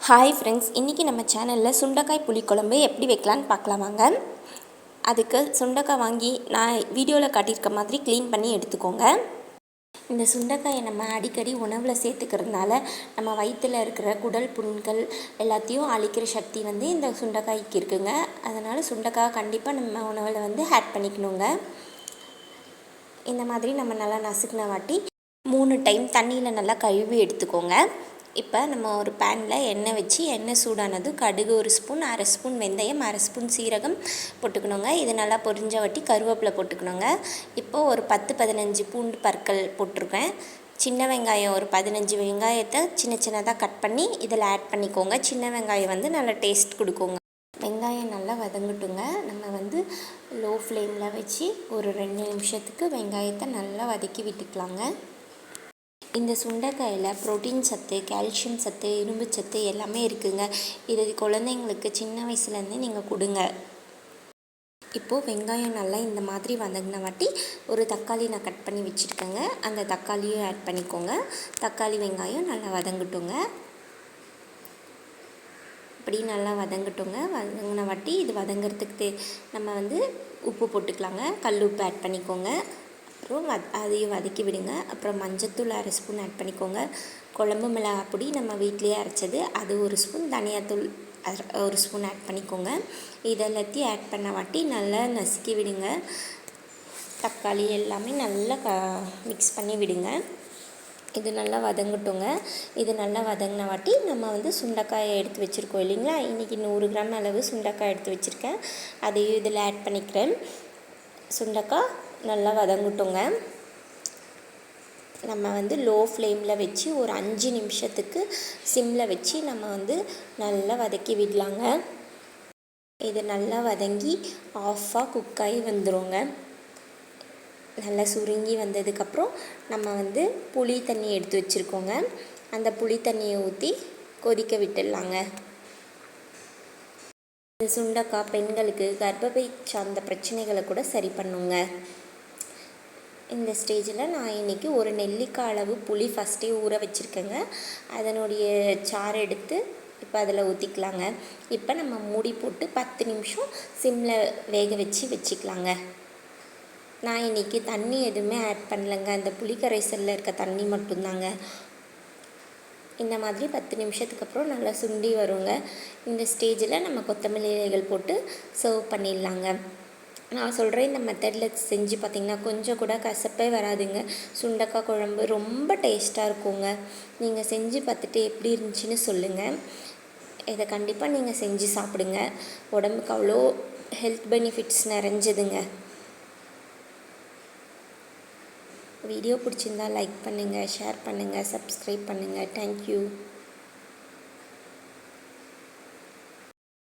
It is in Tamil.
ஹாய் ஃப்ரெண்ட்ஸ், இன்றைக்கி நம்ம சேனலில் சுண்டைக்காய் புளிக்குழம்பு எப்படி வைக்கலான்னு பார்க்கலாம் வாங்க. அதுக்கு சுண்டைக்காய் வாங்கி நான் வீடியோவில் காட்டியிருக்க மாதிரி க்ளீன் பண்ணி எடுத்துக்கோங்க. இந்த சுண்டைக்காயை நம்ம அடிக்கடி உணவில் சேர்த்துக்கிறதுனால நம்ம வயிற்றில் இருக்கிற குடல் புண்கள் எல்லாத்தையும் அழிக்கிற சக்தி இந்த சுண்டைக்காய்க்கு இருக்குங்க. அதனால் சுண்டைக்காய் கண்டிப்பாக நம்ம உணவில் ஆட் பண்ணிக்கணுங்க. இந்த மாதிரி நம்ம நல்லா நசுக்கின வாட்டி 3 டைம் தண்ணியில் நல்லா கழுவி எடுத்துக்கோங்க. இப்போ நம்ம ஒரு பேனில் எண்ணெய் வச்சு எண்ணெய் சூடானது கடுகு 1 ஸ்பூன், அரை ஸ்பூன் வெந்தயம், அரை ஸ்பூன் சீரகம் போட்டுக்கணுங்க. இது நல்லா பொரிஞ்ச வாட்டி கருவேப்பிலை போட்டுக்கணுங்க. இப்போது ஒரு 10-15 பூண்டு பற்கள் போட்டிருக்கேன். சின்ன வெங்காயம் ஒரு 15 வெங்காயத்தை சின்ன சின்னதாக கட் பண்ணி இதில் ஆட் பண்ணிக்கோங்க. சின்ன வெங்காயம் நல்லா டேஸ்ட் கொடுக்குங்க. வெங்காயம் நல்லா வதங்கட்டுங்க. நம்ம லோ ஃப்ளேமில் வச்சு ஒரு 2 நிமிஷத்துக்கு வெங்காயத்தை நல்லா வதக்கி விட்டுக்கலாங்க. இந்த சுண்டைக்காயில் புரோட்டீன் சத்து, கால்சியம் சத்து, இரும்பு சத்து எல்லாமே இருக்குதுங்க. இது குழந்தைங்களுக்கு சின்ன வயசுலேருந்தே நீங்கள் கொடுங்க. இப்போது வெங்காயம் நல்லா இந்த மாதிரி வதங்கின வாட்டி ஒரு தக்காளி நான் கட் பண்ணி வச்சுருக்கேங்க. அந்த தக்காளியும் ஆட் பண்ணிக்கோங்க. தக்காளி வெங்காயம் நல்லா வதங்கட்டுங்க. இப்படி நல்லா வதங்கட்டுங்க. வதங்கின வாட்டி இது வதங்கிறதுக்கு நம்ம உப்பு போட்டுக்கலாங்க. கல் உப்பு ஆட் பண்ணிக்கோங்க. அப்புறம் அதையும் வதக்கி விடுங்க. அப்புறம் மஞ்சத்தூள் அரை ஸ்பூன் ஆட் பண்ணிக்கோங்க. குழம்பு மிளகாய் பொடி நம்ம வீட்டிலேயே அரைச்சது அது 1 ஸ்பூன், தனியாத்தூள் 1 ஸ்பூன் ஆட் பண்ணிக்கோங்க. இதெல்லாத்தையும் ஆட் பண்ண வாட்டி நல்லா நசுக்கி விடுங்க. தக்காளி எல்லாமே நல்லா மிக்ஸ் பண்ணி விடுங்க. இது நல்லா வதங்கட்டுங்க. இது நல்லா வதங்கின வாட்டி நம்ம சுண்டைக்காயை எடுத்து வச்சுருக்கோம் இல்லைங்களா. இன்றைக்கி 100 கிராம் அளவு சுண்டைக்காய் எடுத்து வச்சுருக்கேன். அதையும் இதில் ஆட் பண்ணிக்கிறேன். சுண்டைக்காய் நல்லா வதங்கட்டுங்க. நம்ம லோ ஃப்ளேமில் வச்சு ஒரு 5 நிமிஷத்துக்கு சிம்மில் வச்சு நம்ம நல்லா வதக்கி விடலாங்க. இது நல்லா வதங்கி ஆஃபாக குக்காகி வந்துடுங்க. நல்லா சுருங்கி வந்ததுக்கப்புறம் நம்ம புளி தண்ணி எடுத்து வச்சுருக்கோங்க. அந்த புளி தண்ணியை ஊற்றி கொதிக்க விட்டுடலாங்க. இந்த சுண்டைக்காய் பெண்களுக்கு கர்ப்பப்பை சார்ந்த பிரச்சனைகளை கூட சரி பண்ணுங்க. இந்த ஸ்டேஜில் நான் இன்றைக்கி ஒரு நெல்லிக்காய் அளவு புளி ஃபஸ்ட்டே ஊற வச்சுருக்கேங்க. அதனுடைய சாறு எடுத்து இப்போ அதில் ஊற்றிக்கலாங்க. இப்போ நம்ம மூடி போட்டு 10 நிமிஷம் சிம்மில் வேக வச்சுக்கலாங்க. நான் இன்றைக்கி தண்ணி எதுவுமே ஆட் பண்ணலைங்க. அந்த புளி கரைசலில் இருக்க தண்ணி மட்டும்தாங்க. இந்த மாதிரி 10 நிமிஷத்துக்கு அப்புறம் நல்லா சுண்டி வருங்க. இந்த ஸ்டேஜில் நம்ம கொத்தமல்லி இலைகள் போட்டு சர்வ் பண்ணிடலாங்க. நான் சொல்கிறேன், இந்த மெத்தடில் செஞ்சு பார்த்திங்கன்னா கொஞ்சம் கூட கசப்பே வராதுங்க. சுண்டைக்காய் குழம்பு ரொம்ப டேஸ்ட்டாக இருக்குங்க. நீங்கள் செஞ்சு பார்த்துட்டு எப்படி இருந்துச்சுன்னு சொல்லுங்கள். இதை கண்டிப்பாக நீங்கள் செஞ்சு சாப்பிடுங்க. உடம்புக்கு அவ்வளோ ஹெல்த் பெனிஃபிட்ஸ் நிறைஞ்சதுங்க. வீடியோ பிடிச்சிருந்தால் லைக் பண்ணுங்கள், ஷேர் பண்ணுங்கள், சப்ஸ்கிரைப் பண்ணுங்கள். தேங்க்யூ.